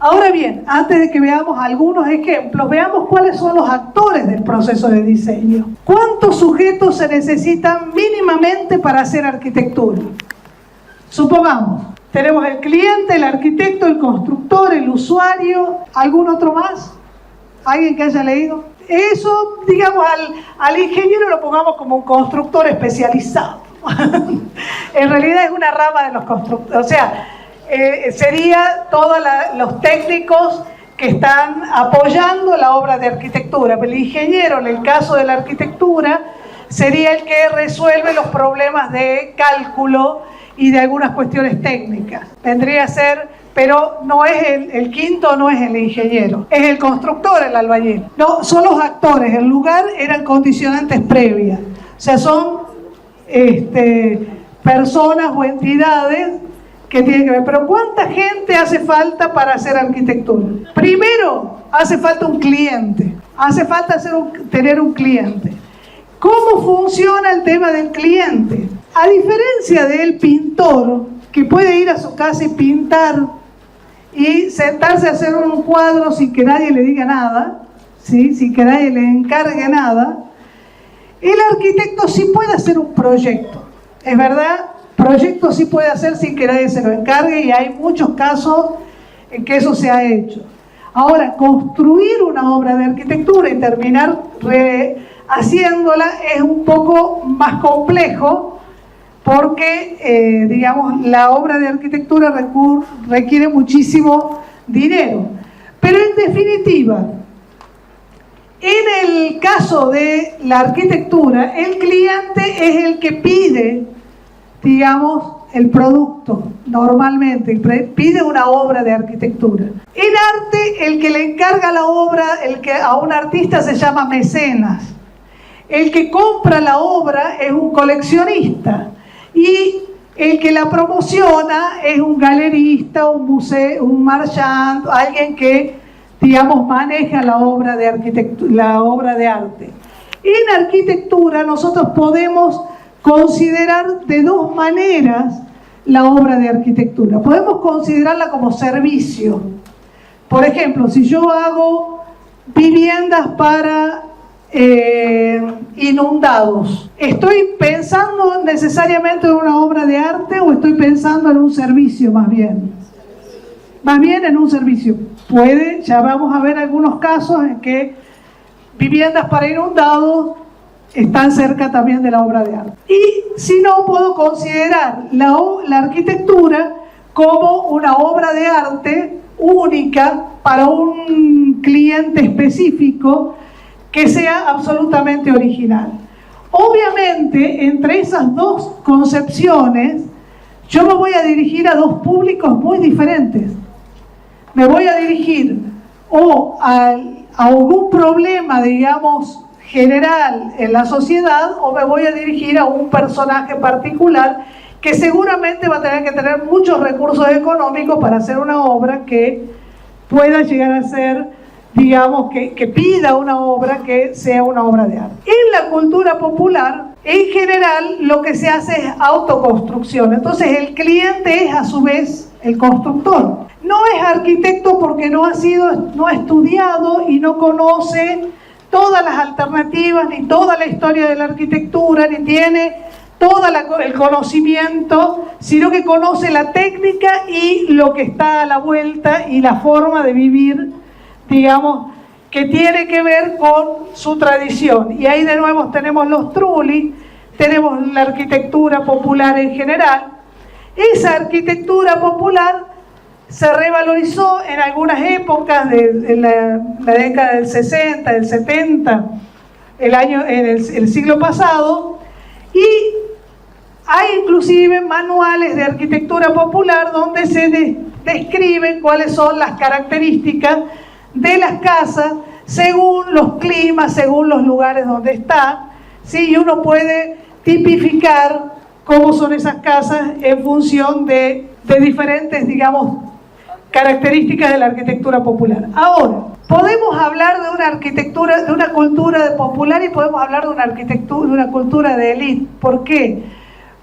Ahora bien, antes de que veamos algunos ejemplos, veamos cuáles son los actores del proceso de diseño. ¿Cuántos sujetos se necesitan mínimamente para hacer arquitectura? Supongamos, tenemos el cliente, el arquitecto, el constructor, el usuario, ¿algún otro más? ¿Alguien que haya leído? Eso, digamos, al ingeniero lo pongamos como un constructor especializado. En realidad es una rama de los constructores, o sea, sería todos los técnicos que están apoyando la obra de arquitectura. Pero el ingeniero, en el caso de la arquitectura, sería el que resuelve los problemas de cálculo y de algunas cuestiones técnicas. Vendría a ser, pero no es el quinto, no es el ingeniero, es el constructor, el albañil. No, son los actores. El lugar eran condicionantes previas. O sea, son personas o entidades que tienen que ver. Pero ¿cuánta gente hace falta para hacer arquitectura? Primero, hace falta un cliente. Hace falta tener un cliente. ¿Cómo funciona el tema del cliente? A diferencia del pintor, que puede ir a su casa y pintar y sentarse a hacer un cuadro sin que nadie le diga nada, ¿sí? Sin que nadie le encargue nada, el arquitecto sí puede hacer un proyecto. Es verdad, proyecto sí puede hacer sin que nadie se lo encargue, y hay muchos casos en que eso se ha hecho. Ahora, construir una obra de arquitectura y terminar haciéndola es un poco más complejo, porque, digamos, la obra de arquitectura requiere muchísimo dinero. Pero en definitiva, en el caso de la arquitectura, el cliente es el que pide, digamos, el producto. Normalmente pide una obra de arquitectura. En arte, el que le encarga la obra, a un artista se llama mecenas. El que compra la obra es un coleccionista. Y el que la promociona es un galerista, un museo, un marchand, alguien que, digamos, maneja la obra de arte. En arquitectura nosotros podemos considerar de dos maneras la obra de arquitectura. Podemos considerarla como servicio. Por ejemplo, si yo hago viviendas para inundados, ¿estoy pensando necesariamente en una obra de arte o estoy pensando en un servicio más bien? Más bien en un servicio. Ya vamos a ver algunos casos en que viviendas para inundados están cerca también de la obra de arte. Y si no, puedo considerar la arquitectura como una obra de arte única para un cliente específico que sea absolutamente original. Obviamente, entre esas dos concepciones, yo me voy a dirigir a dos públicos muy diferentes. Me voy a dirigir o a algún problema, digamos, general en la sociedad, o me voy a dirigir a un personaje particular que seguramente va a tener que tener muchos recursos económicos para hacer una obra que pueda llegar a ser, digamos, que pida una obra que sea una obra de arte. En la cultura popular, en general, lo que se hace es autoconstrucción. Entonces, el cliente es, a su vez, el constructor. No es arquitecto porque no ha estudiado y no conoce todas las alternativas, ni toda la historia de la arquitectura, ni tiene todo el conocimiento, sino que conoce la técnica y lo que está a la vuelta y la forma de vivir, digamos, que tiene que ver con su tradición. Y ahí de nuevo tenemos los Trulli, tenemos la arquitectura popular en general. Esa arquitectura popular se revalorizó en algunas épocas de la década del 60, del 70, el siglo pasado, y hay inclusive manuales de arquitectura popular donde se describen cuáles son las características de las casas según los climas, según los lugares donde está, ¿sí? Y uno puede tipificar cómo son esas casas en función de diferentes, digamos, características de la arquitectura popular. Ahora, podemos hablar de una arquitectura, de una cultura popular, y podemos hablar de una arquitectura, de una cultura de élite. ¿Por qué?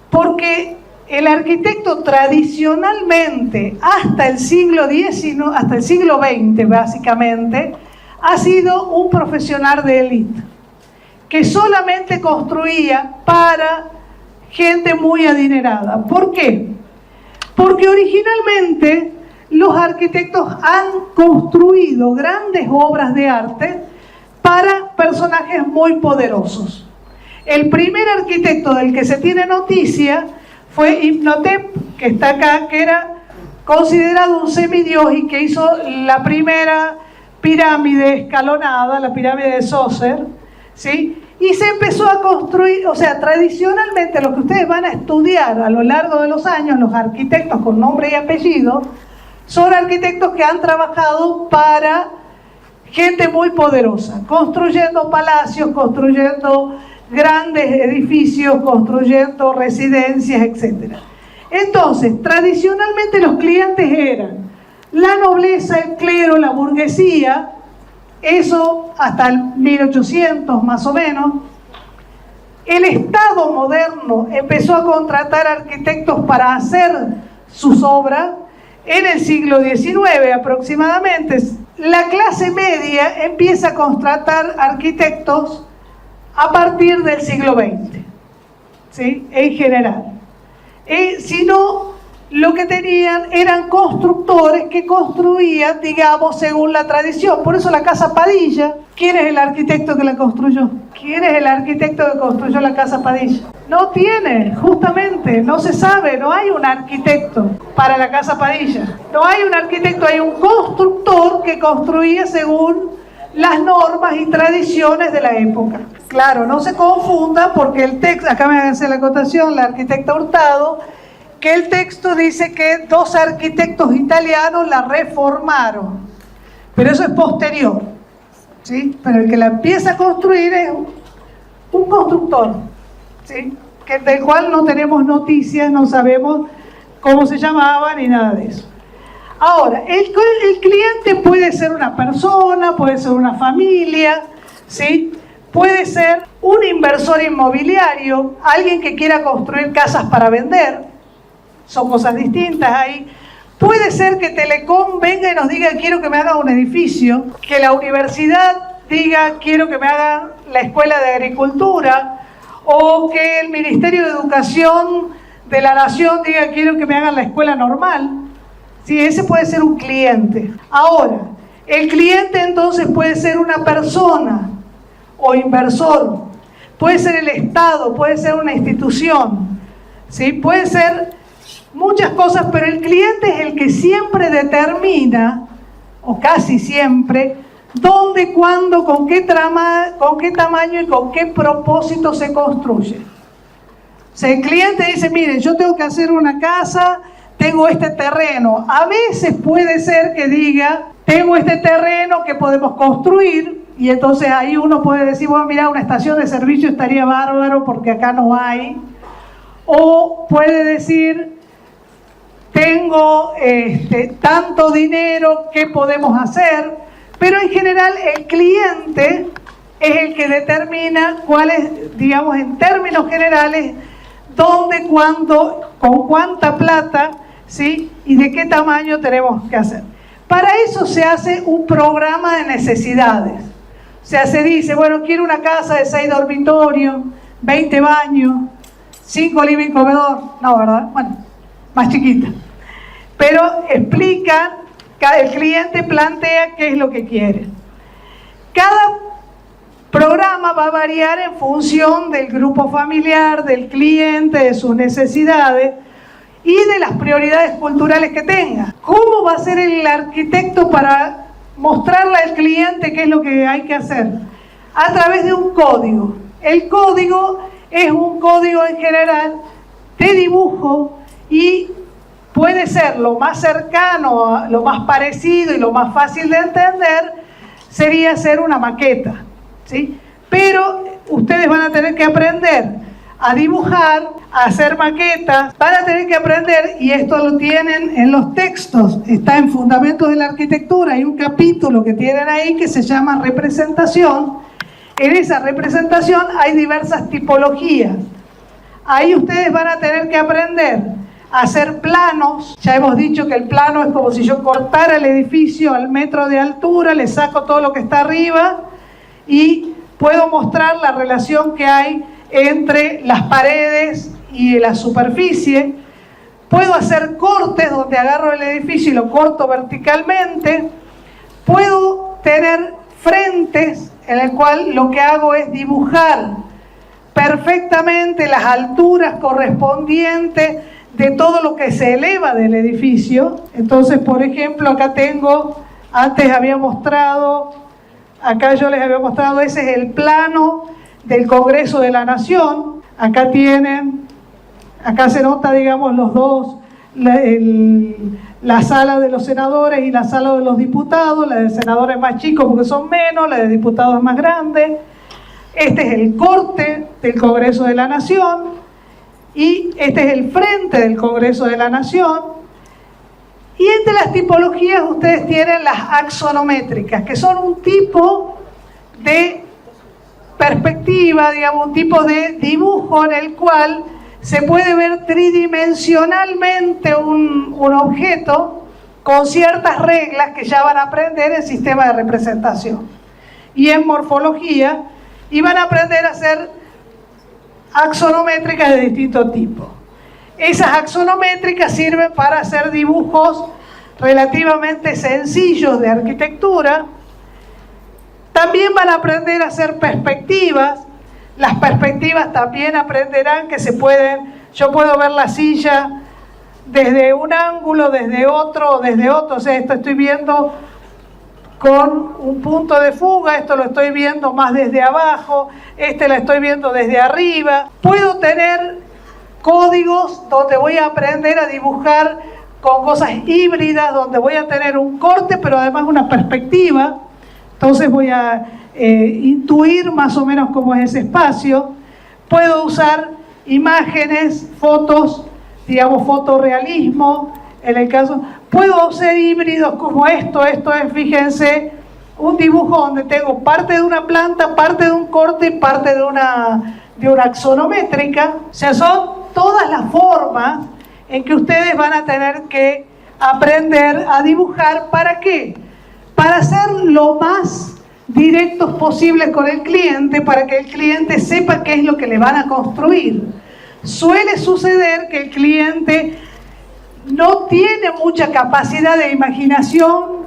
Porque el arquitecto tradicionalmente, hasta el siglo XIX, hasta el siglo XX básicamente, ha sido un profesional de élite, que solamente construía para gente muy adinerada. ¿Por qué? Porque originalmente los arquitectos han construido grandes obras de arte para personajes muy poderosos. El primer arquitecto del que se tiene noticia fue Imhotep, que está acá, que era considerado un semidios y que hizo la primera pirámide escalonada, la pirámide de Djoser, ¿sí? Y se empezó a construir, o sea, tradicionalmente lo que ustedes van a estudiar a lo largo de los años, los arquitectos con nombre y apellido, son arquitectos que han trabajado para gente muy poderosa, construyendo palacios, construyendo grandes edificios, construyendo residencias, etc. Entonces, tradicionalmente los clientes eran la nobleza, el clero, la burguesía, eso hasta el 1800 más o menos. El Estado moderno empezó a contratar arquitectos para hacer sus obras en el siglo XIX aproximadamente. La clase media empieza a contratar arquitectos a partir del siglo XX, ¿sí? En general. Si no, lo que tenían eran constructores que construían, digamos, según la tradición. Por eso la Casa Padilla, ¿quién es el arquitecto que la construyó? ¿Quién es el arquitecto que construyó la Casa Padilla? No tiene, justamente, no se sabe, no hay un arquitecto para la Casa Padilla. No hay un arquitecto, hay un constructor que construía según las normas y tradiciones de la época. Claro, no se confunda porque el texto, acá me hace la acotación la arquitecta Hurtado, que el texto dice que 2 arquitectos italianos la reformaron, pero eso es posterior, ¿sí? Pero el que la empieza a construir es un constructor, ¿sí? Del cual no tenemos noticias, no sabemos cómo se llamaba ni nada de eso. Ahora, el cliente puede ser una persona, puede ser una familia, ¿sí? Puede ser un inversor inmobiliario, alguien que quiera construir casas para vender. Son cosas distintas ahí. Puede ser que Telecom venga y nos diga quiero que me hagan un edificio, que la universidad diga quiero que me hagan la escuela de agricultura, o que el Ministerio de Educación de la Nación diga quiero que me hagan la escuela normal. Sí, ese puede ser un cliente. Ahora, el cliente entonces puede ser una persona o inversor, puede ser el Estado, puede ser una institución, ¿sí? Puede ser muchas cosas, pero el cliente es el que siempre determina, o casi siempre, dónde, cuándo, con qué tamaño y con qué propósito se construye. O sea, el cliente dice, miren, yo tengo que hacer una casa, tengo este terreno. A veces puede ser que diga, tengo este terreno que podemos construir, y entonces ahí uno puede decir, bueno, mira, una estación de servicio estaría bárbaro porque acá no hay. O puede decir, tengo tanto dinero, ¿qué podemos hacer? Pero en general el cliente es el que determina cuáles, digamos en términos generales, dónde, cuándo, con cuánta plata, ¿sí? Y de qué tamaño tenemos que hacer. Para eso se hace un programa de necesidades. O sea, se dice, bueno, quiero una casa de 6 dormitorios, 20 baños, 5 living comedor, no, ¿verdad? Bueno, más chiquita. Pero explican, el cliente plantea qué es lo que quiere. Cada programa va a variar en función del grupo familiar, del cliente, de sus necesidades y de las prioridades culturales que tenga. ¿Cómo va a ser el arquitecto para mostrarle al cliente qué es lo que hay que hacer? A través de un código. El código es un código en general de dibujo y puede ser lo más cercano, lo más parecido y lo más fácil de entender sería hacer una maqueta, ¿sí? Pero ustedes van a tener que aprender a dibujar, a hacer maquetas, van a tener que aprender, y esto lo tienen en los textos, está en Fundamentos de la Arquitectura, hay un capítulo que tienen ahí que se llama Representación. En esa representación hay diversas tipologías. Ahí ustedes van a tener que aprender hacer planos. Ya hemos dicho que el plano es como si yo cortara el edificio al metro de altura, le saco todo lo que está arriba y puedo mostrar la relación que hay entre las paredes y la superficie. Puedo hacer cortes donde agarro el edificio y lo corto verticalmente. Puedo tener frentes en el cual lo que hago es dibujar perfectamente las alturas correspondientes de todo lo que se eleva del edificio. Entonces, por ejemplo, acá tengo, antes había mostrado, acá yo les había mostrado, ese es el plano del Congreso de la Nación. Acá tienen, acá se nota, digamos, los dos, la sala de los senadores y la sala de los diputados. La de senadores es más chico porque son menos, la de diputados es más grande. Este es el corte del Congreso de la Nación y este es el frente del Congreso de la Nación. Y entre las tipologías ustedes tienen las axonométricas, que son un tipo de perspectiva, digamos, un tipo de dibujo en el cual se puede ver tridimensionalmente un objeto con ciertas reglas que ya van a aprender en sistema de representación y en morfología, y van a aprender a hacer axonométricas de distintos tipos. Esas axonométricas sirven para hacer dibujos relativamente sencillos de arquitectura. También van a aprender a hacer perspectivas. Las perspectivas también aprenderán que se pueden, yo puedo ver la silla desde un ángulo, desde otro, o sea, esto estoy viendo con un punto de fuga, esto lo estoy viendo más desde abajo, este lo estoy viendo desde arriba. Puedo tener códigos donde voy a aprender a dibujar con cosas híbridas, donde voy a tener un corte, pero además una perspectiva. Entonces voy a intuir más o menos cómo es ese espacio. Puedo usar imágenes, fotos, digamos fotorrealismo, en el caso. Puedo hacer híbridos como esto es, fíjense, un dibujo donde tengo parte de una planta, parte de un corte y parte de una axonométrica. O sea, son todas las formas en que ustedes van a tener que aprender a dibujar. ¿Para qué? Para ser lo más directos posibles con el cliente, para que el cliente sepa qué es lo que le van a construir. Suele suceder que el cliente no tiene mucha capacidad de imaginación,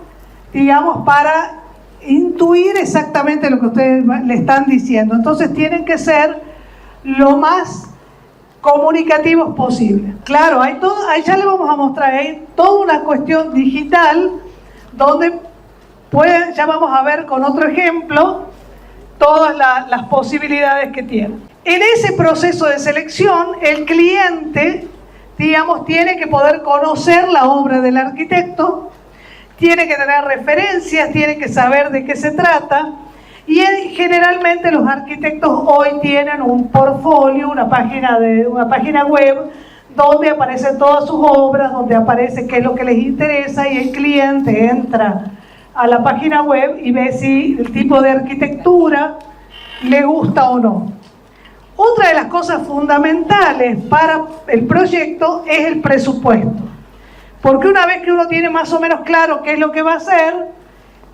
digamos, para intuir exactamente lo que ustedes le están diciendo. Entonces tienen que ser lo más comunicativos posible. Claro, ahí ya le vamos a mostrar, hay toda una cuestión digital donde ya vamos a ver con otro ejemplo todas las posibilidades que tiene. En ese proceso de selección, el cliente, digamos, tiene que poder conocer la obra del arquitecto, tiene que tener referencias, tiene que saber de qué se trata, y generalmente los arquitectos hoy tienen un portfolio, una página web donde aparecen todas sus obras, donde aparece qué es lo que les interesa, y el cliente entra a la página web y ve si el tipo de arquitectura le gusta o no. Otra de las cosas fundamentales para el proyecto es el presupuesto, porque una vez que uno tiene más o menos claro qué es lo que va a hacer,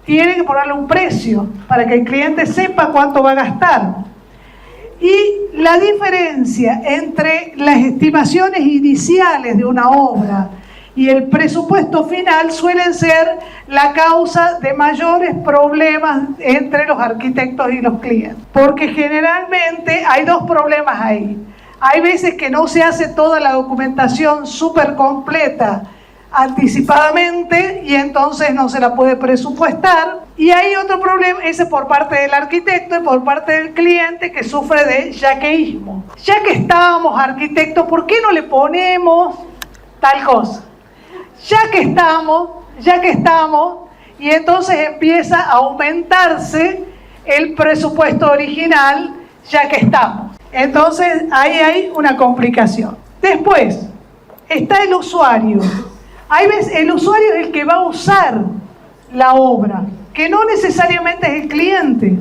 tiene que ponerle un precio para que el cliente sepa cuánto va a gastar. Y la diferencia entre las estimaciones iniciales de una obra y el presupuesto final suelen ser la causa de mayores problemas entre los arquitectos y los clientes. Porque generalmente hay dos problemas ahí. Hay veces que no se hace toda la documentación súper completa anticipadamente y entonces no se la puede presupuestar. Y hay otro problema, ese por parte del arquitecto y por parte del cliente, que sufre de yaqueísmo. Ya que estábamos arquitectos, ¿por qué no le ponemos tal cosa? Ya que estamos, y entonces empieza a aumentarse el presupuesto original, ya que estamos. Entonces ahí hay una complicación. Después está el usuario. Hay veces el usuario es el que va a usar la obra, que no necesariamente es el cliente,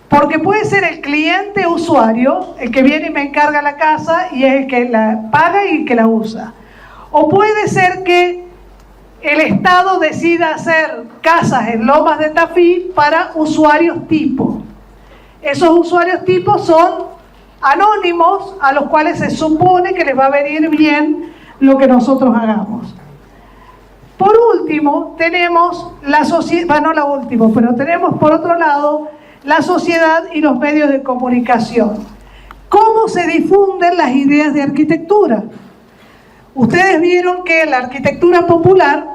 porque puede ser el cliente usuario, el que viene y me encarga la casa y es el que la paga y el que la usa. O puede ser que el Estado decida hacer casas en Lomas de Tafí para usuarios tipo. Esos usuarios tipo son anónimos a los cuales se supone que les va a venir bien lo que nosotros hagamos. Por último, tenemos la sociedad, no la última, pero tenemos por otro lado la sociedad y los medios de comunicación. ¿Cómo se difunden las ideas de arquitectura? Ustedes vieron que en la arquitectura popular,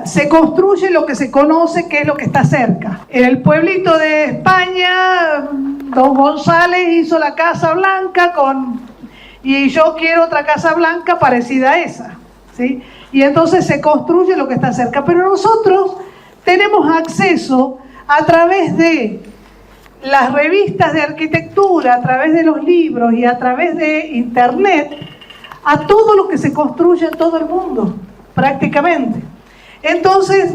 se construye lo que se conoce que es lo que está cerca. En el pueblito de España, don González hizo la Casa Blanca y yo quiero otra Casa Blanca parecida a esa, ¿sí? Y entonces se construye lo que está cerca. Pero nosotros tenemos acceso a través de las revistas de arquitectura, a través de los libros y a través de internet, a todo lo que se construye en todo el mundo, prácticamente. Entonces,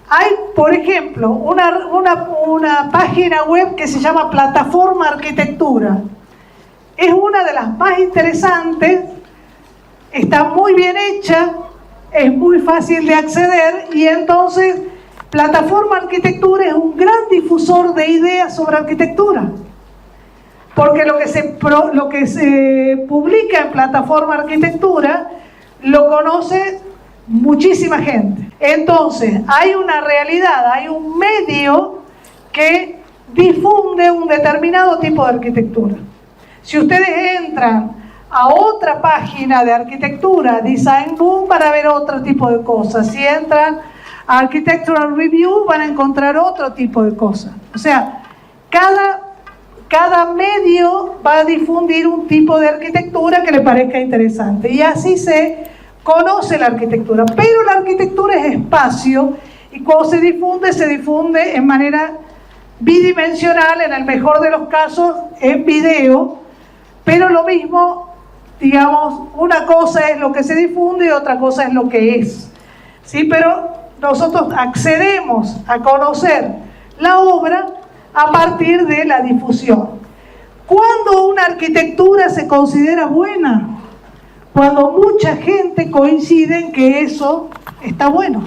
hay, por ejemplo, una página web que se llama Plataforma Arquitectura. Es una de las más interesantes, está muy bien hecha, es muy fácil de acceder y entonces Plataforma Arquitectura es un gran difusor de ideas sobre arquitectura. Porque lo que se publica en Plataforma Arquitectura lo conoce muchísima gente. Entonces, hay una realidad, hay un medio que difunde un determinado tipo de arquitectura. Si ustedes entran a otra página de arquitectura, Design Boom, van a ver otro tipo de cosas. Si entran a Architectural Review, van a encontrar otro tipo de cosas. O sea, cada medio va a difundir un tipo de arquitectura que le parezca interesante. Y así se conoce la arquitectura. Pero la arquitectura es espacio y cuando se difunde en manera bidimensional, en el mejor de los casos en video, pero lo mismo, digamos, una cosa es lo que se difunde y otra cosa es lo que es. ¿Sí? Pero nosotros accedemos a conocer la obra a partir de la difusión. ¿Cuándo una arquitectura se considera buena? Cuando mucha gente coincide en que eso está bueno.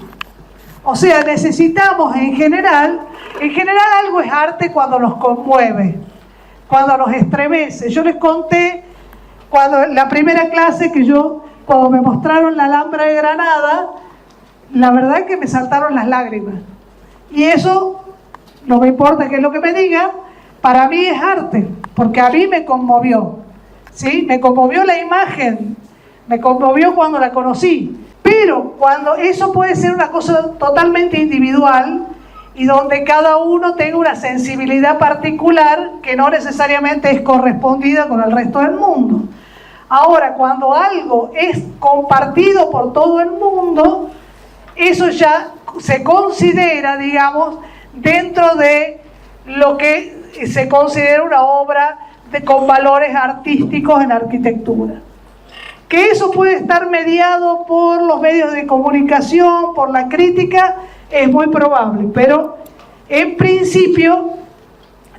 O sea, necesitamos en general algo es arte cuando nos conmueve, cuando nos estremece. Yo les conté cuando la primera clase cuando me mostraron la Alhambra de Granada, la verdad es que me saltaron las lágrimas. Y eso, no me importa qué es lo que me diga, para mí es arte, porque a mí me conmovió, ¿sí? Me conmovió la imagen, me conmovió cuando la conocí. Pero cuando eso puede ser una cosa totalmente individual y donde cada uno tenga una sensibilidad particular que no necesariamente es correspondida con el resto del mundo. Ahora, cuando algo es compartido por todo el mundo, eso ya se considera, digamos, dentro de lo que se considera una obra con valores artísticos en arquitectura. Que eso puede estar mediado por los medios de comunicación, por la crítica, es muy probable, pero en principio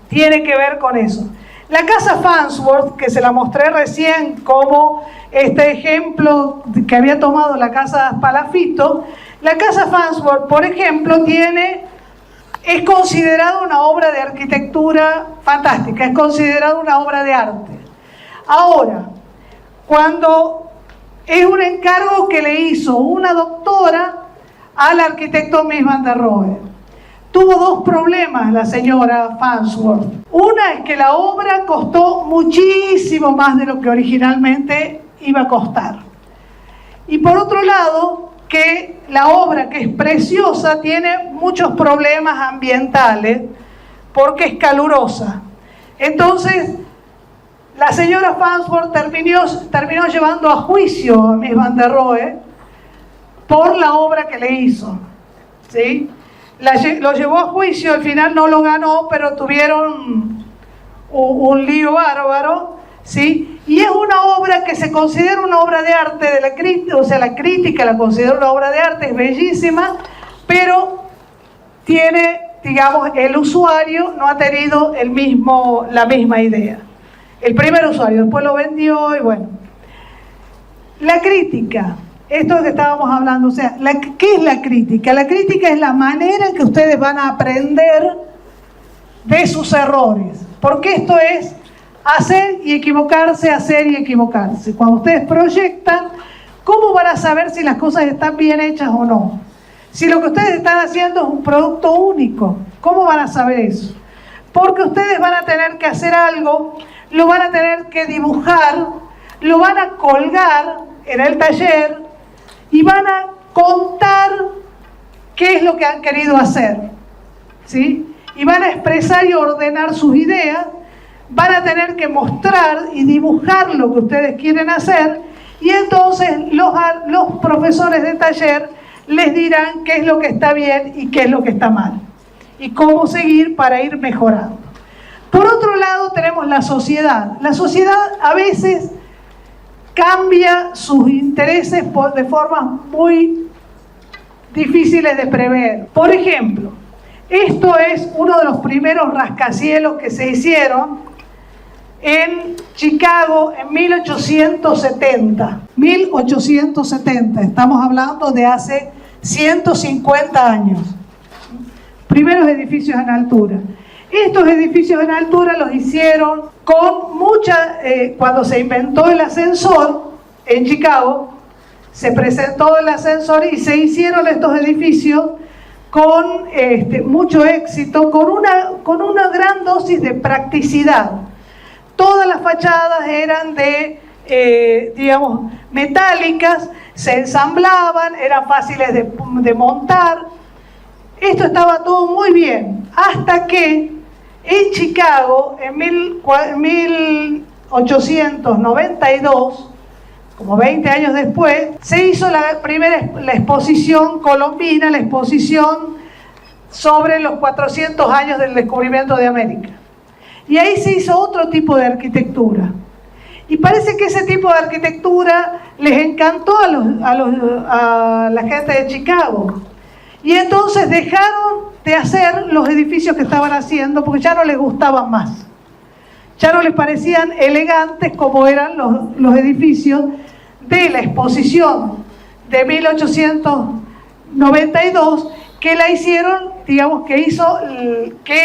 tiene que ver con eso. La casa Farnsworth, que se la mostré recién como este ejemplo que había tomado la casa Palafito, la casa Farnsworth, por ejemplo, es considerada una obra de arquitectura fantástica, es considerada una obra de arte. Ahora, cuando es un encargo que le hizo una doctora al arquitecto Mies van der Rohe. Tuvo dos problemas la señora Farnsworth. Una es que la obra costó muchísimo más de lo que originalmente iba a costar. Y por otro lado, que la obra, que es preciosa, tiene muchos problemas ambientales porque es calurosa. Entonces, la señora Farnsworth terminó llevando a juicio a Mies van der Rohe por la obra que le hizo, ¿sí? Lo llevó a juicio, al final no lo ganó, pero tuvieron un lío bárbaro, ¿sí? Y es una obra que se considera una obra de arte, la crítica la considera una obra de arte, es bellísima, pero tiene, digamos, el usuario no ha tenido la misma idea. El primer usuario, después lo vendió y bueno. La crítica, esto que estábamos hablando, o sea, ¿qué es la crítica? La crítica es la manera en que ustedes van a aprender de sus errores, porque esto es hacer y equivocarse, hacer y equivocarse. Cuando ustedes proyectan, ¿cómo van a saber si las cosas están bien hechas o no? Si lo que ustedes están haciendo es un producto único, ¿cómo van a saber eso? Porque ustedes van a tener que hacer algo, lo van a tener que dibujar, lo van a colgar en el taller y van a contar qué es lo que han querido hacer, ¿sí? Y van a expresar y ordenar sus ideas, van a tener que mostrar y dibujar lo que ustedes quieren hacer, y entonces los profesores de taller les dirán qué es lo que está bien y qué es lo que está mal, y cómo seguir para ir mejorando. Por otro lado tenemos la sociedad. La sociedad a veces cambia sus intereses de formas muy difíciles de prever. Por ejemplo, esto es uno de los primeros rascacielos que se hicieron en Chicago en 1870. 1870, estamos hablando de hace 150 años. Primeros edificios en altura. Estos edificios en altura los hicieron con cuando se inventó el ascensor en Chicago, se presentó el ascensor y se hicieron estos edificios con mucho éxito, con una gran dosis de practicidad. Todas las fachadas eran digamos, metálicas, se ensamblaban, eran fáciles de montar. Esto estaba todo muy bien, hasta que en Chicago, en 1892, como 20 años después, se hizo la exposición colombina, la exposición sobre los 400 años del descubrimiento de América. Y ahí se hizo otro tipo de arquitectura. Y parece que ese tipo de arquitectura les encantó a la gente de Chicago. Y entonces dejaron de hacer los edificios que estaban haciendo porque ya no les gustaban más. Ya no les parecían elegantes como eran los edificios de la exposición de 1892, que la hicieron, digamos, que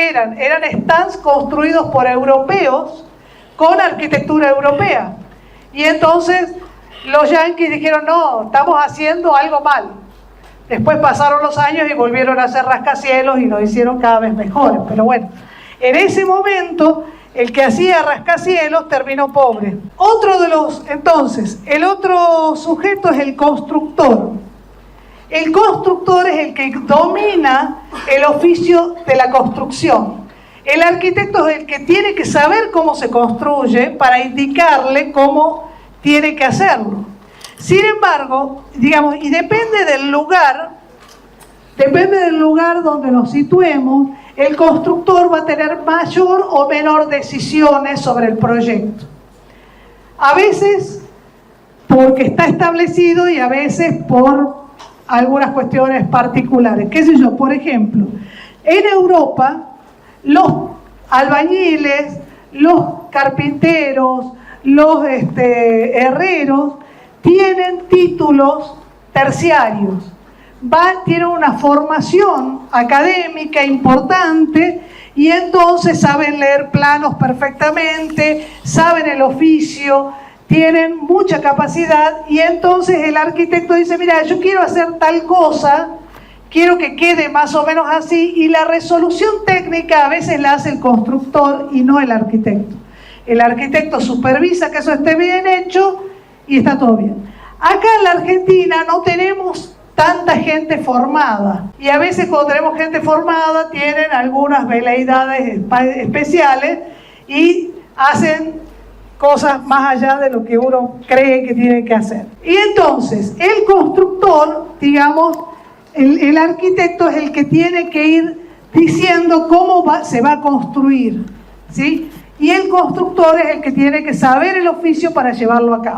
eran stands construidos por europeos con arquitectura europea. Y entonces los yanquis dijeron, no, estamos haciendo algo mal. Después pasaron los años y volvieron a hacer rascacielos y lo hicieron cada vez mejores. Pero bueno, en ese momento el que hacía rascacielos terminó pobre. Entonces, el otro sujeto es el constructor. El constructor es el que domina el oficio de la construcción. El arquitecto es el que tiene que saber cómo se construye para indicarle cómo tiene que hacerlo. Sin embargo, digamos, y depende del lugar donde nos situemos, el constructor va a tener mayor o menor decisiones sobre el proyecto. A veces porque está establecido y a veces por algunas cuestiones particulares. ¿Qué sé yo? Por ejemplo, en Europa, los albañiles, los carpinteros, los herreros, tienen títulos terciarios, tienen una formación académica importante y entonces saben leer planos perfectamente, saben el oficio, tienen mucha capacidad y entonces el arquitecto dice, mira, yo quiero hacer tal cosa, quiero que quede más o menos así, y la resolución técnica a veces la hace el constructor y no el arquitecto. El arquitecto supervisa que eso esté bien hecho y está todo bien. Acá en la Argentina no tenemos tanta gente formada y a veces cuando tenemos gente formada tienen algunas veleidades especiales y hacen cosas más allá de lo que uno cree que tiene que hacer. Y entonces el constructor, digamos, el arquitecto es el que tiene que ir diciendo cómo se va a construir, ¿sí? Y el constructor es el que tiene que saber el oficio para llevarlo a cabo.